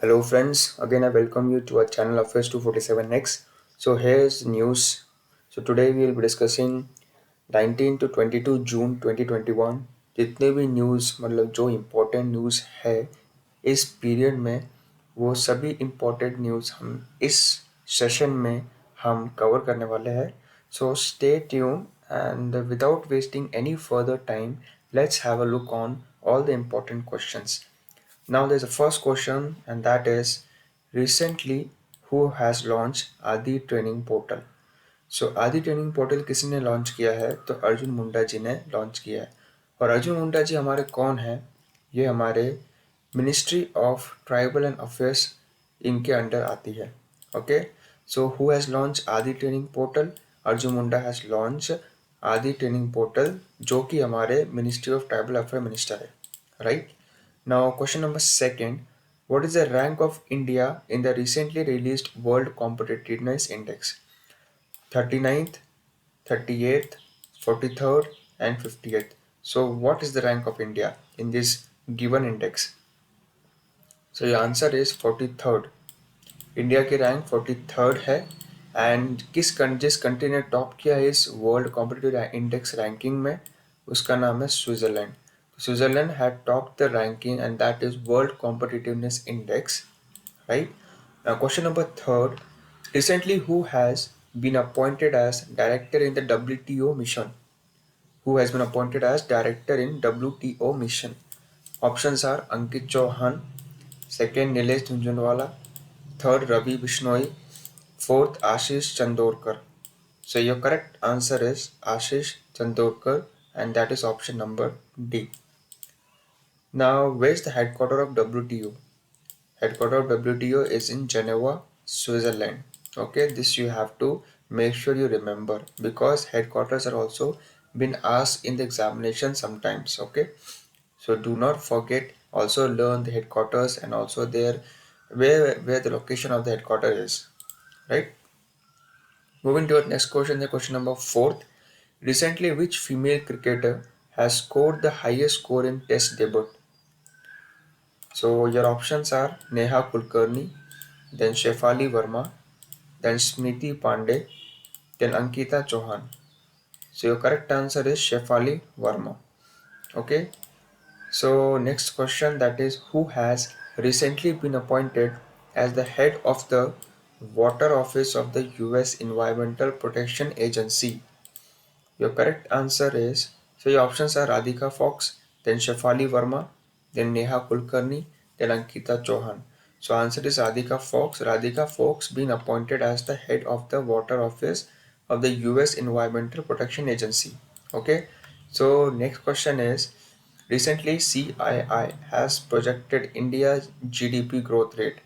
Hello friends, again I welcome you to our channel Affairs 247X. So here's news. So today we will be discussing 19 to 22 जून 2021 जितने भी news मतलब जो important news है इस period में वो सभी इम्पोर्टेंट न्यूज़ हम इस सेशन में हम कवर करने वाले हैं. So stay tuned and without wasting any further time, let's have a look on all the important questions. Now there's a first question and that is recently who has launched Adi Training Portal? So आदि training portal किसने launch किया है? तो अर्जुन मुंडा जी ने launch किया है. और अर्जुन मुंडा जी हमारे कौन है? ये हमारे ministry of tribal and affairs इनके अंडर आती है. Okay, so who has launch Aadi training portal? Arjun Munda has launch Aadi training portal जो कि हमारे ministry of tribal affair minister है. Right. Now, question number second. What is the rank of India in the recently released World Competitiveness Index? 39th, 38th, 43rd, and 50th. So, what is the rank of India in this given index? So, your answer is 43rd. India की rank 43rd है. And जिस country ने top किया है इस world competitive index ranking में उसका नाम है Switzerland. Switzerland had topped the ranking and that is World Competitiveness Index, right? Now question number third. Recently who has been appointed as director in the WTO mission? Who has been appointed as director in WTO mission? Options are Ankit Chauhan, second Nilesh Jhunjhunwala, third Ravi Bishnoi, fourth Ashish Chandorkar. So your correct answer is Ashish Chandorkar and that is option number D. Now, where's the headquarters of WTO? Headquarters of WTO is in Geneva, Switzerland. Okay, this you have to make sure you remember because headquarters are also been asked in the examination sometimes. Okay, so do not forget. Also learn the headquarters and also their where the location of the headquarters is. Right. Moving to our next question, the question number fourth. Recently, which female cricketer has scored the highest score in Test debut? So your options are Neha Kulkarni, then Shefali Verma, then Smriti Pandey, then Ankita Chauhan. So your correct answer is Shefali Verma. Okay. So next question, that is who has recently been appointed as the head of the Water Office of the US Environmental Protection Agency? Your correct answer is, so your options are Radhika Fox, then Shefali Verma, then Neha Kulkarni, then Ankita Chauhan. So answer is Radhika Fox. Radhika Fox being appointed as the head of the Water Office of the US Environmental Protection Agency. Okay. So next question is, recently CII has projected India's GDP growth rate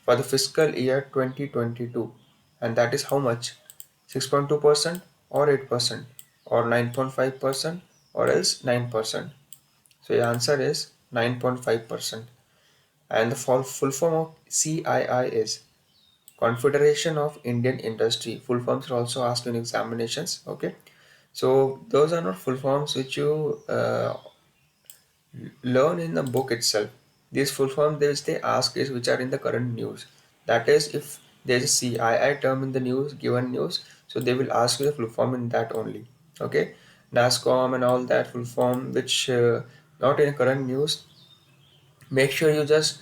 for the fiscal year 2022 and that is how much? 6.2% or 8% or 9.5% or else 9%. So your answer is 9.5%. And the full form of CII is Confederation of Indian Industry. Full forms are also asked in examinations. Okay, so those are not full forms which you learn in the book itself. These full forms which they ask is which are in the current news. That is, if there is a CII term in the news, given news, so they will ask you the full form in that only. Okay, NASCOM and all that full form which not in current news. Make sure you just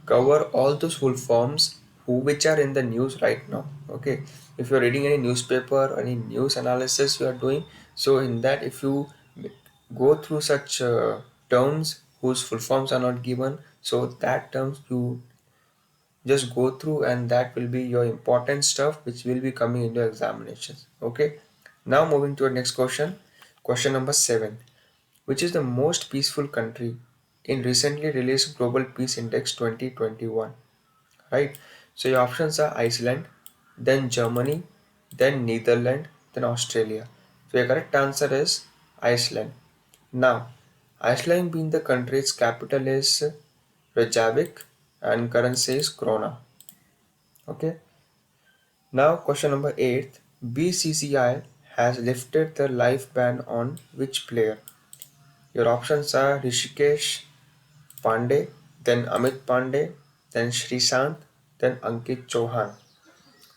cover all those full forms which are in the news right now. Okay, if you're reading any newspaper or any news analysis you are doing, so in that if you go through such terms whose full forms are not given, so that terms you just go through and that will be your important stuff which will be coming into examinations. Okay, now moving to our next question. Question number 7. Which is the most peaceful country in recently released Global Peace Index 2021? Right, so your options are Iceland, then Germany, then Netherlands, then Australia. So your correct answer is Iceland. Now, Iceland being the country's capital is Reykjavik and currency is krona. Okay, now question number 8. BCCI has lifted the live ban on which player? Your options are Rishikesh Pandey, then Amit Pandey, then Shrishant, then Ankit Chauhan.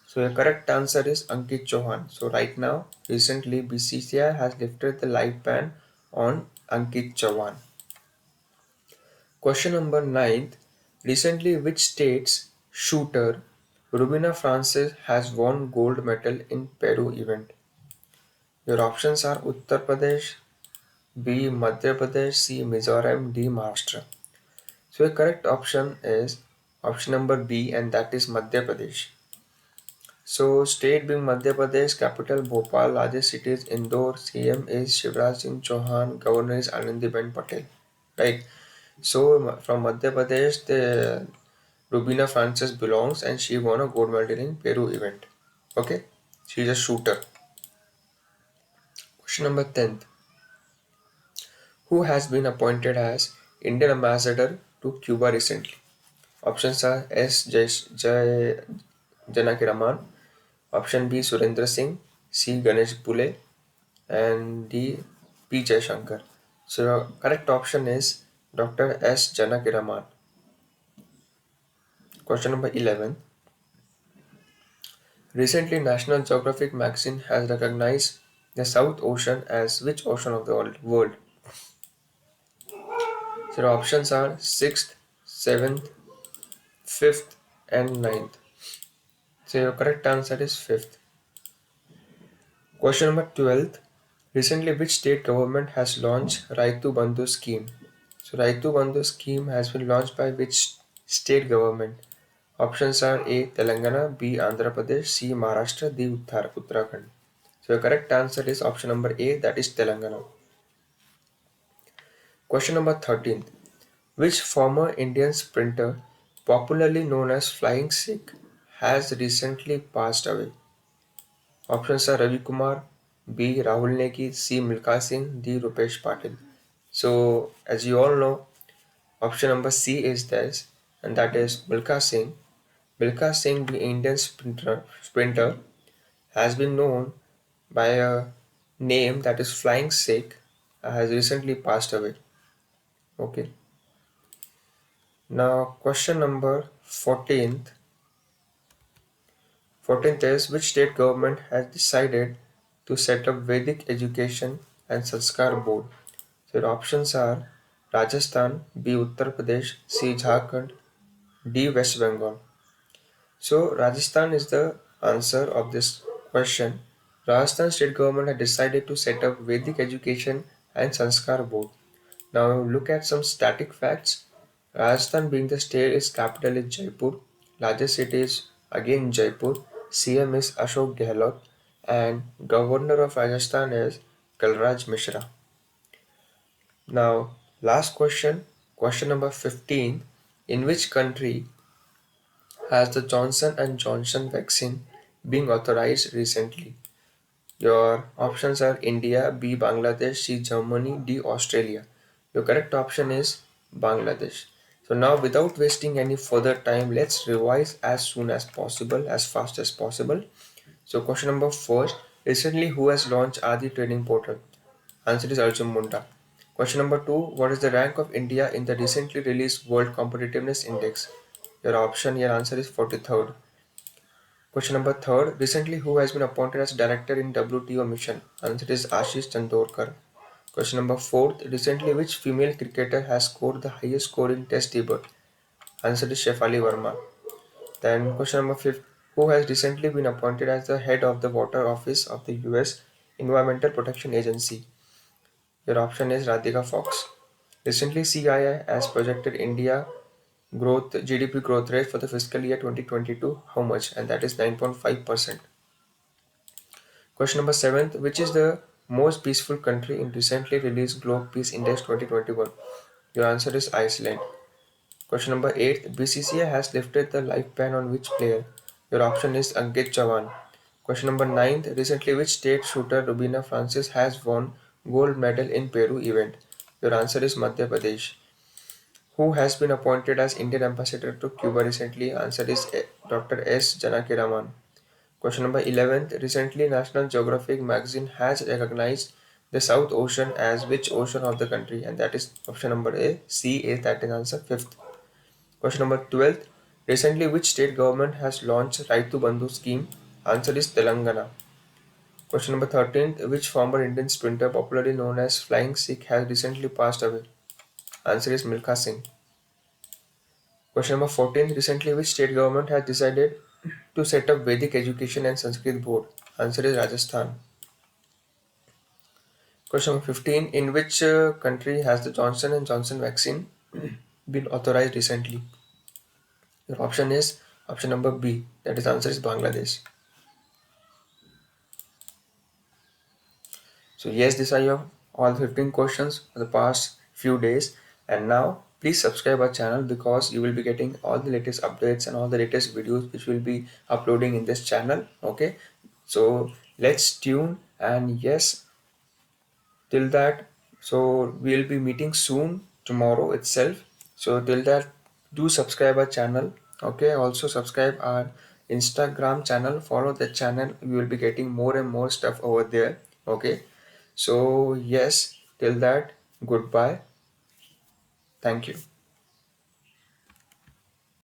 So your correct answer is Ankit Chauhan. So right now, recently BCCI has lifted the live ban on Ankit Chauhan. Question number 9. Recently, which state's shooter Rubina Francis has won gold medal in Peru event? Your options are Uttar Pradesh, B. Madhya Pradesh, C. Mizoram, D. Maharashtra. So the correct option is option number B, and that is Madhya Pradesh. So state being Madhya Pradesh, capital Bhopal, largest city is Indore, CM is Shivraj Singh Chauhan, governor is Anandiben Patel. Right. So from Madhya Pradesh, the Rubina Francis belongs, and she won a gold medal in Peru event. Okay, she's a shooter. Question number 10. Who has been appointed as Indian ambassador to Cuba recently? Options are S. Janaki Raman, option B. Surendra Singh, C. Ganesh Pule, and D. P. Jaishankar. So correct option is Dr. S. Janaki Raman. Question number 11. Recently, National Geographic magazine has recognized the South Ocean as which ocean of the world? So the options are 6th, 7th, 5th, and ninth. So your correct answer is 5th. Question number 12. Recently, which state government has launched Raitu Bandhu scheme? So Raitu Bandhu scheme has been launched by which state government? Options are A. Telangana, B. Andhra Pradesh, C. Maharashtra, D. Uttarakhand. So the correct answer is option number A, that is Telangana. Question number 13. Which former Indian sprinter, popularly known as Flying Sikh, has recently passed away? Options are Ravi Kumar, B. Rahul Negi, C. Milkha Singh, D. Rupesh Patil. So, as you all know, option number C is this, and that is Milkha Singh. Milkha Singh, the Indian sprinter, has been known by a name that is Flying Sikh, has recently passed away. Okay. Now, question number 14th. 14th is which state government has decided to set up Vedic Education and Sanskar Board? So, your options are Rajasthan, B. Uttar Pradesh, C. Jharkhand, D. West Bengal. So, Rajasthan is the answer of this question. Rajasthan state government had decided to set up Vedic Education and Sanskar Board. Now look at some static facts. Rajasthan being the state, its capital is Jaipur. Largest city is again Jaipur. CM is Ashok Gehlot, and Governor of Rajasthan is Kalraj Mishra. Now last question, question number 15. In which country has the Johnson and Johnson vaccine being authorized recently? Your options are India, B. Bangladesh, C. Germany, D. Australia. Your correct option is Bangladesh. So now without wasting any further time, let's revise as soon as possible, as fast as possible. So question number 4, recently who has launched Adi training portal? Answer is Arjun Munda. Question number 2, what is the rank of India in the recently released World Competitiveness Index? Your answer is 43rd. Question number 3rd. Recently, who has been appointed as director in WTO mission? Answer is Ashish Chandorkar. Question number 4th. Recently, which female cricketer has scored the highest score in Test debut? Answer is Shefali Verma. Then question number 5th. Who has recently been appointed as the head of the Water Office of the US Environmental Protection Agency? Your option is Radhika Fox. Recently, CII has projected India growth GDP growth rate for the fiscal year 2022. How much? And that is 9.5%. Question number 7th. Which is the most peaceful country in recently released Globe Peace Index 2021? Your answer is Iceland. Question number 8th. BCCI has lifted the life ban on which player? Your option is Ankit Chavan. Question number 9th. Recently, which state shooter Rubina Francis has won gold medal in Peru event? Your answer is Madhya Pradesh. Who has been appointed as Indian ambassador to Cuba recently? Answer is Dr. S. Janaki Raman. Question number 11th. Recently, National Geographic magazine has recognized the South Ocean as which ocean of the country? And that is option number A. C is that is answer 5th. Question number 12th. Recently, which state government has launched Raitu Bandhu scheme? Answer is Telangana. Question number 13. Which former Indian sprinter, popularly known as Flying Sikh, has recently passed away? Answer is Milkha Singh. Question number 14. Recently, which state government has decided to set up Vedic Education and Sanskrit Board? Answer is Rajasthan. Question number 15. In which country has the Johnson and Johnson vaccine been authorized recently? Your option is option number B. That is answer is Bangladesh. So yes, these are your all 15 questions for the past few days. And now please subscribe our channel because you will be getting all the latest updates and all the latest videos which will be uploading in this channel. Okay. So let's tune, and yes, till that, so we'll be meeting soon tomorrow itself. So till that, do subscribe our channel. Okay, also subscribe our Instagram channel, follow the channel, we will be getting more and more stuff over there. Okay, so yes, till that, goodbye, thank you.